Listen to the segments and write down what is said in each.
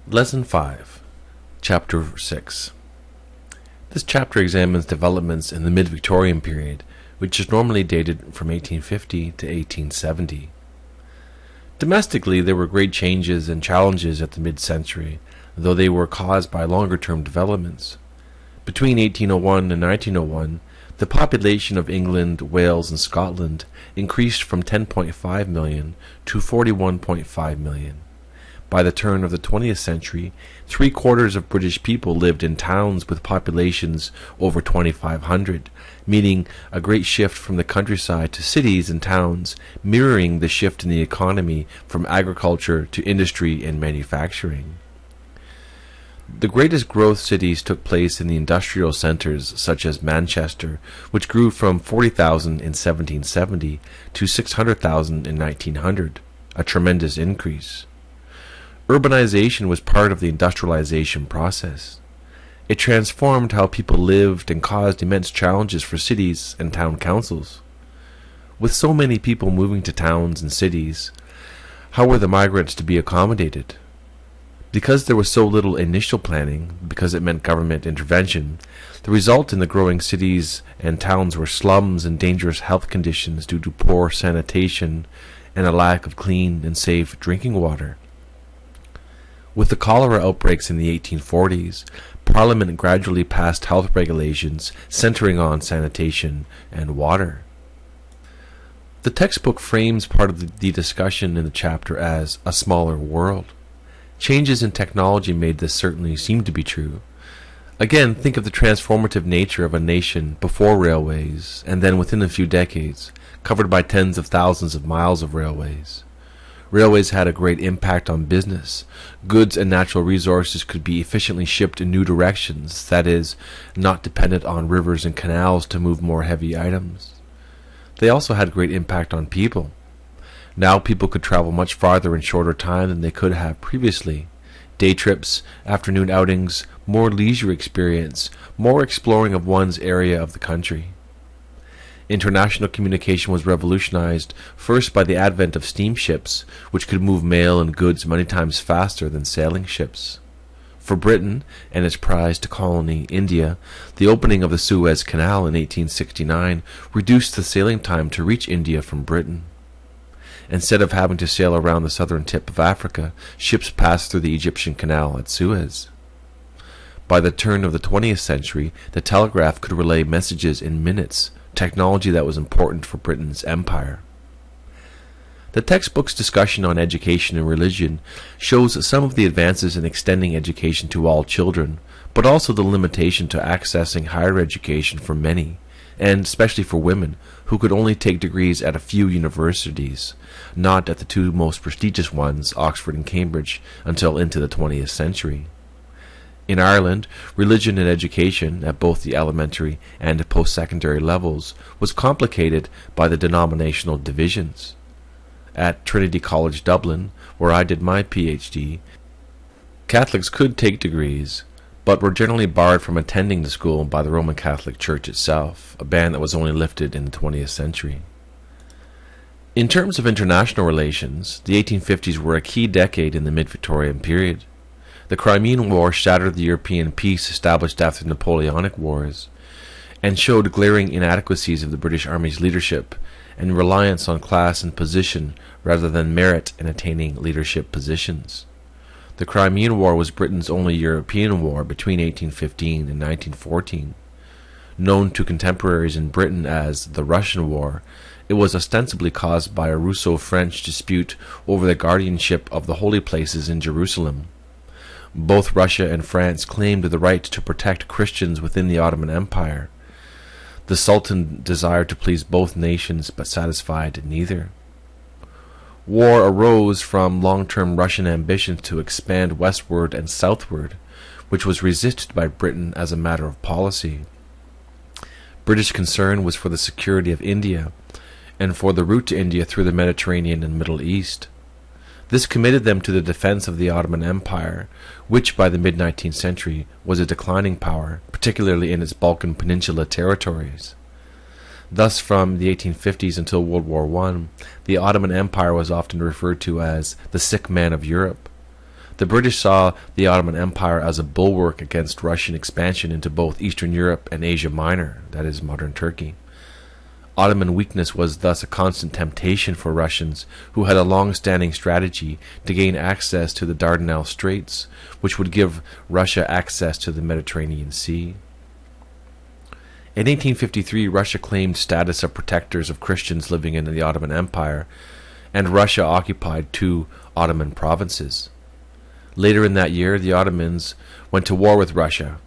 Lesson 5, Chapter 6. This chapter examines developments in the mid-Victorian period, which is normally dated from 1850 to 1870. Domestically, there were great changes and challenges at the mid-century, though they were caused by longer-term developments. Between 1801 and 1901, the population of England, Wales, and Scotland increased from 10.5 million to 41.5 million. By the turn of the 20th century, 3/4 of British people lived in towns with populations over 2,500, meaning a great shift from the countryside to cities and towns, mirroring the shift in the economy from agriculture to industry and manufacturing. The greatest growth cities took place in the industrial centres such as Manchester, which grew from 40,000 in 1770 to 600,000 in 1900, a tremendous increase. Urbanization was part of the industrialization process. It transformed how people lived and caused immense challenges for cities and town councils. With so many people moving to towns and cities, how were the migrants to be accommodated? Because there was so little initial planning, because it meant government intervention, the result in the growing cities and towns were slums and dangerous health conditions due to poor sanitation and a lack of clean and safe drinking water. With the cholera outbreaks in the 1840s, Parliament gradually passed health regulations centering on sanitation and water. The textbook frames part of the discussion in the chapter as a smaller world. Changes in technology made this certainly seem to be true. Again, think of the transformative nature of a nation before railways, and then within a few decades, covered by tens of thousands of miles of railways. Railways had a great impact on business. Goods and natural resources could be efficiently shipped in new directions, that is, not dependent on rivers and canals to move more heavy items. They also had a great impact on people. Now people could travel much farther in shorter time than they could have previously. Day trips, afternoon outings, more leisure experience, more exploring of one's area of the country. International communication was revolutionized first by the advent of steamships, which could move mail and goods many times faster than sailing ships. For Britain and its prized colony, India, the opening of the Suez Canal in 1869 reduced the sailing time to reach India from Britain. Instead of having to sail around the southern tip of Africa, ships passed through the Egyptian Canal at Suez. By the turn of the 20th century, the telegraph could relay messages in minutes, technology that was important for Britain's empire. The textbook's discussion on education and religion shows some of the advances in extending education to all children, but also the limitation to accessing higher education for many, and especially for women, who could only take degrees at a few universities, not at the two most prestigious ones, Oxford and Cambridge, until into the 20th century. In Ireland, religion and education, at both the elementary and post-secondary levels, was complicated by the denominational divisions. At Trinity College Dublin, where I did my PhD, Catholics could take degrees, but were generally barred from attending the school by the Roman Catholic Church itself, a ban that was only lifted in the 20th century. In terms of international relations, the 1850s were a key decade in the mid-Victorian period. The Crimean War shattered the European peace established after the Napoleonic Wars, and showed glaring inadequacies of the British Army's leadership and reliance on class and position rather than merit in attaining leadership positions. The Crimean War was Britain's only European war between 1815 and 1914. Known to contemporaries in Britain as the Russian War, it was ostensibly caused by a Russo-French dispute over the guardianship of the holy places in Jerusalem. Both Russia and France claimed the right to protect Christians within the Ottoman Empire. The Sultan desired to please both nations, but satisfied neither. War arose from long-term Russian ambitions to expand westward and southward, which was resisted by Britain as a matter of policy. British concern was for the security of India, and for the route to India through the Mediterranean and Middle East. This committed them to the defense of the Ottoman Empire, which by the mid-19th century was a declining power, particularly in its Balkan Peninsula territories. Thus, from the 1850s until World War I, the Ottoman Empire was often referred to as the sick man of Europe. The British saw the Ottoman Empire as a bulwark against Russian expansion into both Eastern Europe and Asia Minor, that is, modern Turkey. Ottoman weakness was thus a constant temptation for Russians, who had a long-standing strategy to gain access to the Dardanelles Straits, which would give Russia access to the Mediterranean Sea. In 1853, Russia claimed status of protectors of Christians living in the Ottoman Empire, and Russia occupied 2 Ottoman provinces. Later in that year, the Ottomans went to war with Russia.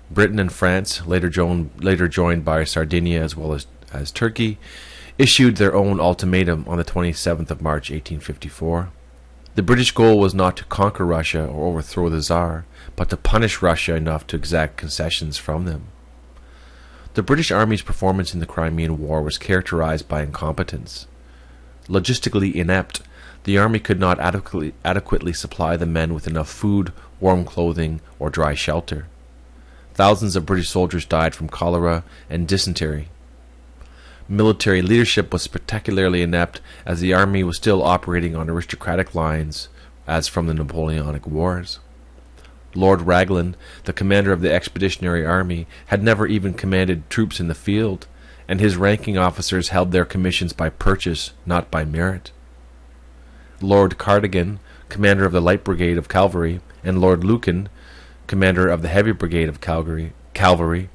Britain and France, later joined by Sardinia as well as Turkey, issued their own ultimatum on the 27th of March 1854. The British goal was not to conquer Russia or overthrow the Tsar, but to punish Russia enough to exact concessions from them. The British Army's performance in the Crimean War was characterized by incompetence. Logistically inept, the Army could not adequately supply the men with enough food, warm clothing, or dry shelter. Thousands of British soldiers died from cholera and dysentery. Military leadership was spectacularly inept, as the army was still operating on aristocratic lines as from the Napoleonic Wars. Lord Raglan, the commander of the Expeditionary Army, had never even commanded troops in the field, and his ranking officers held their commissions by purchase, not by merit. Lord Cardigan, commander of the Light Brigade of Cavalry, and Lord Lucan, commander of the Heavy Brigade of Cavalry,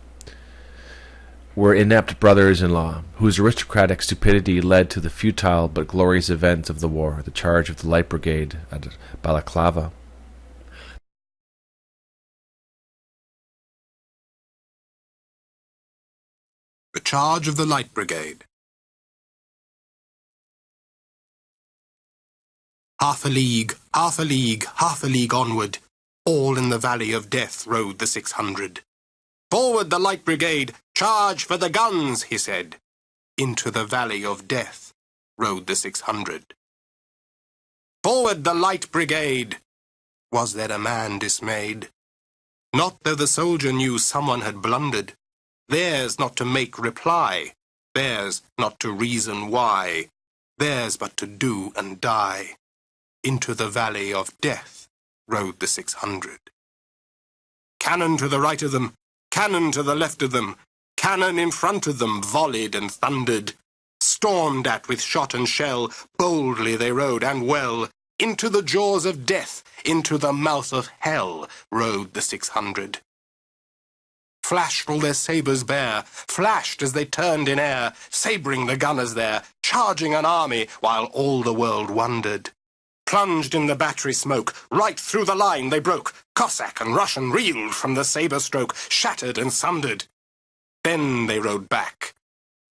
were inept brothers-in-law, whose aristocratic stupidity led to the futile but glorious events of the war, the charge of the Light Brigade at Balaclava. The charge of the Light Brigade. Half a league, half a league, half a league onward, all in the valley of death rode the 600. Forward the Light Brigade, charge for the guns, he said. Into the valley of death rode the 600. Forward the Light Brigade! Was there a man dismayed? Not though the soldier knew someone had blundered. Theirs not to make reply, theirs not to reason why, theirs but to do and die. Into the valley of death rode the 600. Cannon to the right of them, cannon to the left of them, cannon in front of them volleyed and thundered. Stormed at with shot and shell, boldly they rode and well. Into the jaws of death, into the mouth of hell, rode the 600. Flashed all their sabres bare, flashed as they turned in air, sabring the gunners there, charging an army while all the world wondered. Plunged in the battery smoke, right through the line they broke. Cossack and Russian reeled from the sabre stroke, shattered and sundered. Then they rode back,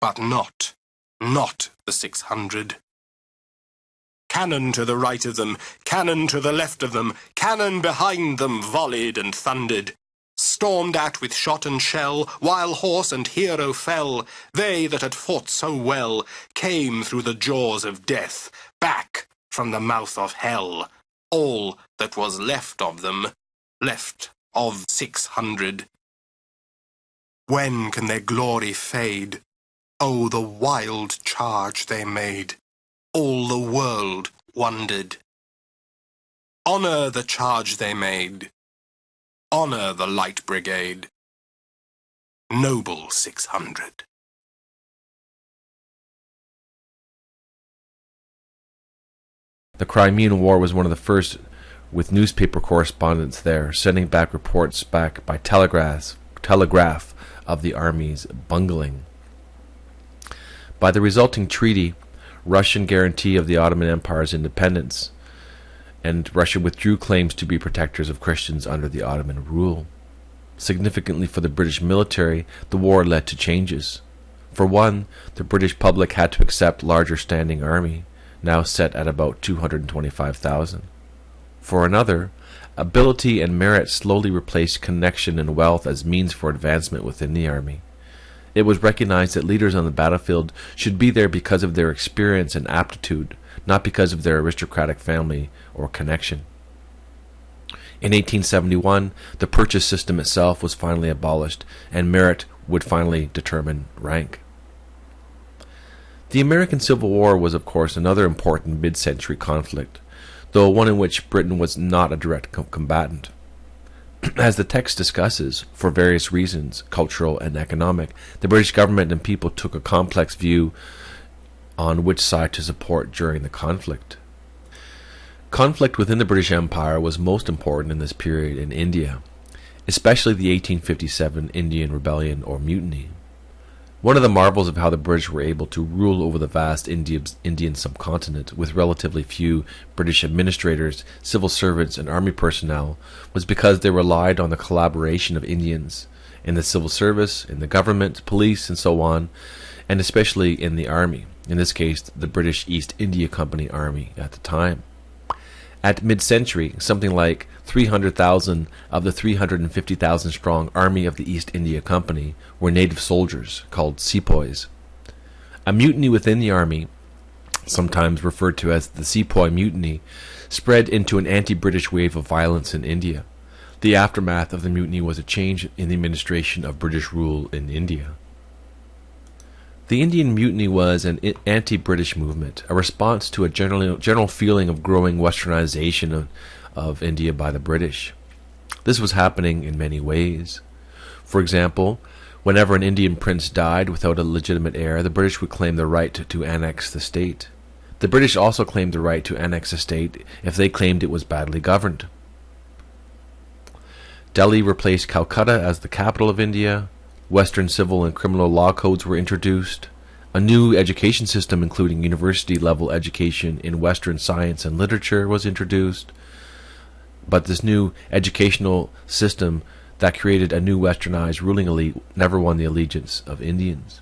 but not the 600. Cannon to the right of them, cannon to the left of them, cannon behind them volleyed and thundered. Stormed at with shot and shell, while horse and hero fell, they that had fought so well came through the jaws of death, back from the mouth of hell. All that was left of them, left of 600. When can their glory fade? Oh, the wild charge they made! All the world wondered. Honour the charge they made. Honour the Light Brigade. Noble 600. The Crimean War was one of the first with newspaper correspondents there, sending back reports back by telegraph of the army's bungling. By the resulting treaty, Russian guarantee of the Ottoman Empire's independence, and Russia withdrew claims to be protectors of Christians under the Ottoman rule. Significantly for the British military, the war led to changes. For one, the British public had to accept larger standing army, now set at about 225,000. For another, ability and merit slowly replaced connection and wealth as means for advancement within the army. It was recognized that leaders on the battlefield should be there because of their experience and aptitude, not because of their aristocratic family or connection. In 1871, the purchase system itself was finally abolished, and merit would finally determine rank. The American Civil War was, of course, another important mid-century conflict. though one in which Britain was not a direct combatant. As the text discusses, for various reasons, cultural and economic, the British government and people took a complex view on which side to support during the conflict. Conflict within the British Empire was most important in this period in India, especially the 1857 Indian Rebellion or Mutiny. One of the marvels of how the British were able to rule over the vast Indian subcontinent with relatively few British administrators, civil servants, and army personnel was because they relied on the collaboration of Indians in the civil service, in the government, police, and so on, and especially in the army, in this case the British East India Company Army at the time. At mid-century, something like 300,000 of the 350,000 strong Army of the East India Company were native soldiers called sepoys. A mutiny within the army, sometimes referred to as the Sepoy Mutiny, spread into an anti-British wave of violence in India. The aftermath of the mutiny was a change in the administration of British rule in India. The Indian Mutiny was an anti-British movement, a response to a general feeling of growing westernization of India by the British. This was happening in many ways. For example, whenever an Indian prince died without a legitimate heir, the British would claim the right to annex the state. The British also claimed the right to annex a state if they claimed it was badly governed. Delhi replaced Calcutta as the capital of India. Western civil and criminal law codes were introduced. A new education system, including university-level education in Western science and literature, was introduced. But this new educational system that created a new westernized ruling elite never won the allegiance of Indians.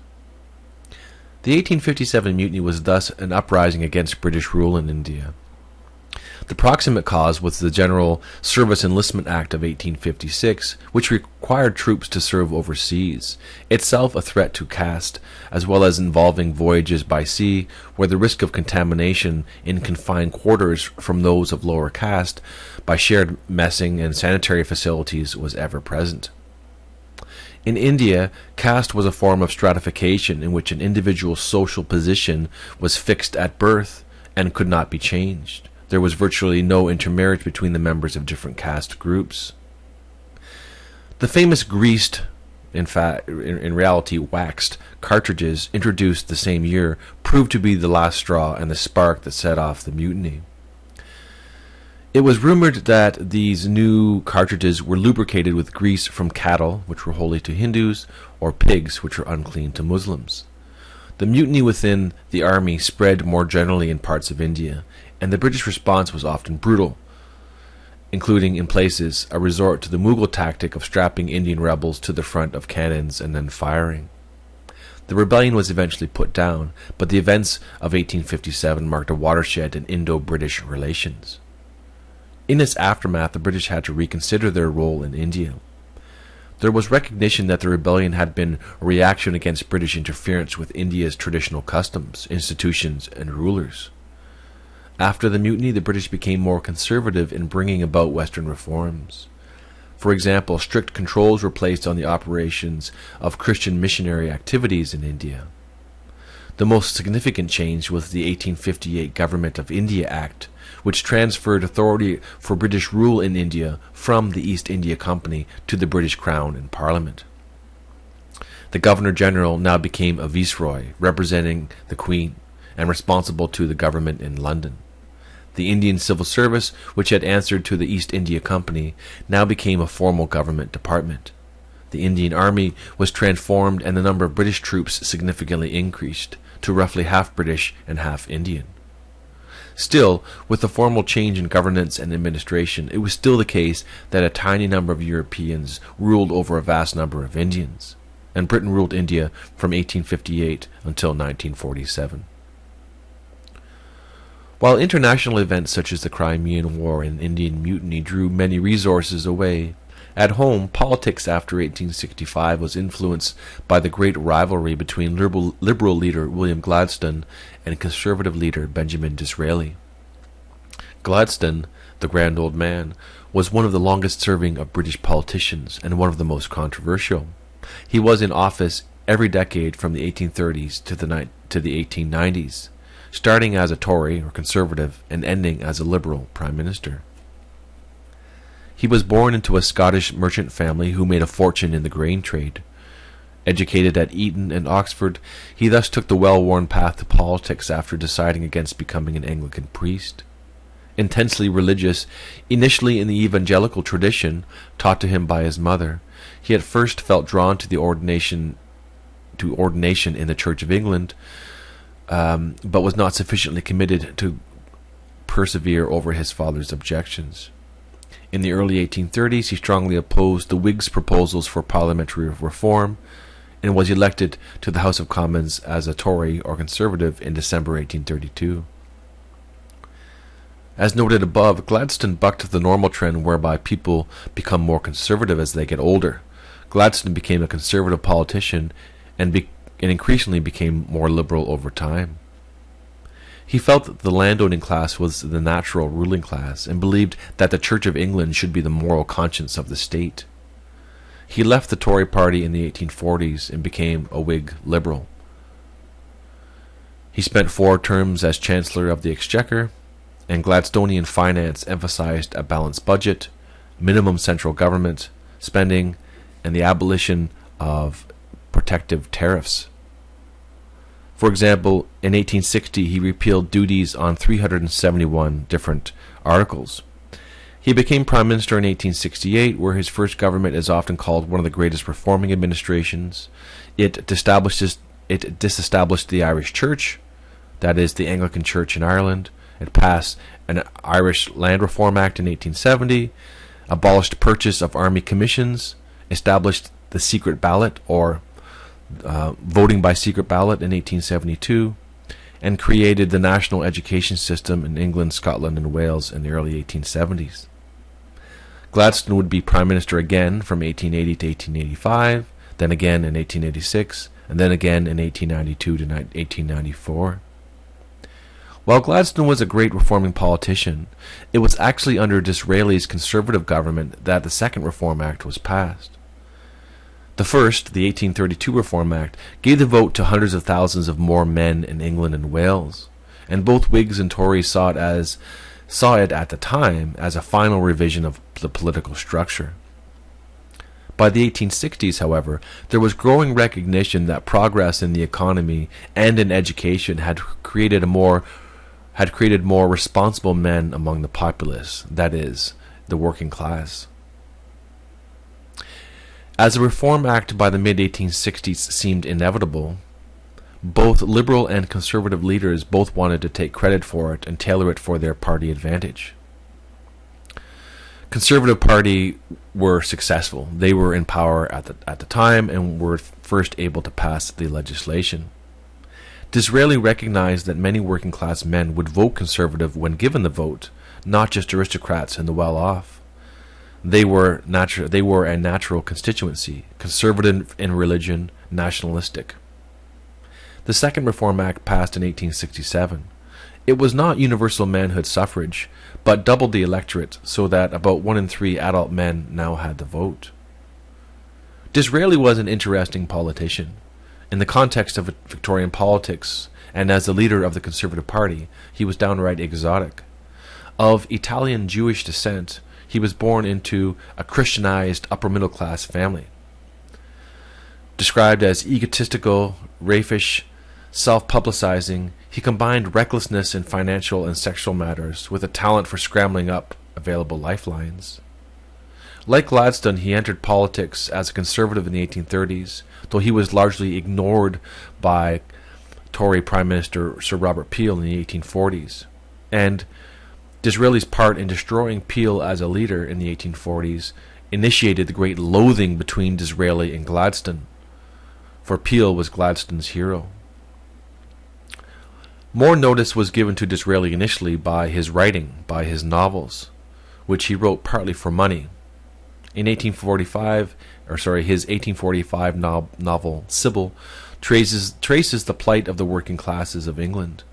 The 1857 mutiny was thus an uprising against British rule in India. The proximate cause was the General Service Enlistment Act of 1856, which required troops to serve overseas, itself a threat to caste, as well as involving voyages by sea, where the risk of contamination in confined quarters from those of lower caste by shared messing and sanitary facilities was ever present. In India, caste was a form of stratification in which an individual's social position was fixed at birth and could not be changed. There was virtually no intermarriage between the members of different caste groups. The famous greased, in reality waxed, cartridges introduced the same year proved to be the last straw and the spark that set off the mutiny. It was rumored that these new cartridges were lubricated with grease from cattle, which were holy to Hindus, or pigs, which were unclean to Muslims. The mutiny within the army spread more generally in parts of India, and the British response was often brutal, including in places a resort to the Mughal tactic of strapping Indian rebels to the front of cannons and then firing. The rebellion was eventually put down, but the events of 1857 marked a watershed in Indo-British relations. In its aftermath, the British had to reconsider their role in India. There was recognition that the rebellion had been a reaction against British interference with India's traditional customs, institutions, and rulers. After the mutiny, the British became more conservative in bringing about Western reforms. For example, strict controls were placed on the operations of Christian missionary activities in India. The most significant change was the 1858 Government of India Act, which transferred authority for British rule in India from the East India Company to the British Crown and Parliament. The Governor-General now became a viceroy, representing the Queen, and responsible to the government in London. The Indian Civil Service, which had answered to the East India Company, now became a formal government department. The Indian Army was transformed and the number of British troops significantly increased, to roughly half British and half Indian. Still, with the formal change in governance and administration, it was still the case that a tiny number of Europeans ruled over a vast number of Indians, and Britain ruled India from 1858 until 1947. While international events such as the Crimean War and Indian Mutiny drew many resources away, at home, politics after 1865 was influenced by the great rivalry between liberal leader William Gladstone and conservative leader Benjamin Disraeli. Gladstone, the grand old man, was one of the longest-serving of British politicians and one of the most controversial. He was in office every decade from the 1830s to the 1890s. starting as a Tory or Conservative and ending as a Liberal Prime Minister. He was born into a Scottish merchant family who made a fortune in the grain trade. Educated at Eton and Oxford, he thus took the well-worn path to politics after deciding against becoming an Anglican priest. Intensely religious, initially in the evangelical tradition taught to him by his mother, he at first felt drawn to the ordination in the Church of England, but was not sufficiently committed to persevere over his father's objections. In the early 1830s, he strongly opposed the Whigs' proposals for parliamentary reform, and was elected to the House of Commons as a Tory or Conservative in December 1832. As noted above, Gladstone bucked the normal trend whereby people become more conservative as they get older. Gladstone became a conservative politician and increasingly became more liberal over time. He felt that the landowning class was the natural ruling class and believed that the Church of England should be the moral conscience of the state. He left the Tory party in the 1840s and became a Whig liberal. He spent 4 terms as Chancellor of the Exchequer, and Gladstonian finance emphasized a balanced budget, minimum central government spending, and the abolition of protective tariffs. For example, in 1860 he repealed duties on 371 different articles. He became Prime Minister in 1868, where his first government is often called one of the greatest reforming administrations. It disestablished the Irish Church, that is, the Anglican Church in Ireland. It passed an Irish Land Reform Act in 1870, abolished purchase of army commissions, established the secret ballot, or voting by secret ballot in 1872, and created the national education system in England, Scotland, and Wales in the early 1870s. Gladstone would be Prime Minister again from 1880 to 1885, then again in 1886, and then again in 1892 to 1894. While Gladstone was a great reforming politician, it was actually under Disraeli's Conservative government that the Second Reform Act was passed. The first, the 1832 Reform Act, gave the vote to hundreds of thousands of more men in England and Wales, and both Whigs and Tories saw it at the time as a final revision of the political structure. By the 1860s, however, there was growing recognition that progress in the economy and in education had created more responsible men among the populace, that is, the working class. As a Reform Act by the mid-1860s seemed inevitable, both liberal and conservative leaders both wanted to take credit for it and tailor it for their party advantage. Conservative Party were successful. They were in power at the time and were first able to pass the legislation. Disraeli recognized that many working class men would vote Conservative when given the vote, not just aristocrats and the well-off. They were a natural constituency, conservative in religion, nationalistic. The Second Reform Act passed in 1867. It was not universal manhood suffrage, but doubled the electorate so that about 1 in 3 adult men now had the vote. Disraeli was an interesting politician. In the context of Victorian politics, and as the leader of the Conservative Party, he was downright exotic. Of Italian Jewish descent, he was born into a Christianized upper-middle-class family. Described as egotistical, raffish, self-publicizing, he combined recklessness in financial and sexual matters with a talent for scrambling up available lifelines. Like Gladstone, he entered politics as a conservative in the 1830s, though he was largely ignored by Tory Prime Minister Sir Robert Peel in the 1840s. And Disraeli's part in destroying Peel as a leader in the 1840s initiated the great loathing between Disraeli and Gladstone, for Peel was Gladstone's hero. More notice was given to Disraeli initially by his writing, by his novels, which he wrote partly for money. In his 1845 novel Sybil traces the plight of the working classes of England.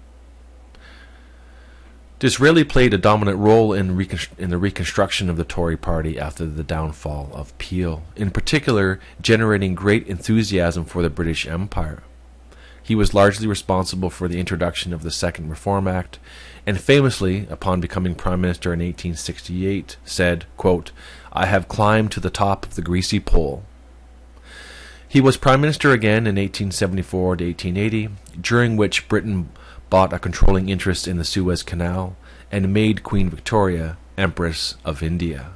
Disraeli played a dominant role in the reconstruction of the Tory party after the downfall of Peel, in particular generating great enthusiasm for the British Empire. He was largely responsible for the introduction of the Second Reform Act, and famously, upon becoming Prime Minister in 1868, said, quote, "I have climbed to the top of the greasy pole." He was Prime Minister again in 1874 to 1880, during which Britain bought a controlling interest in the Suez Canal and made Queen Victoria Empress of India.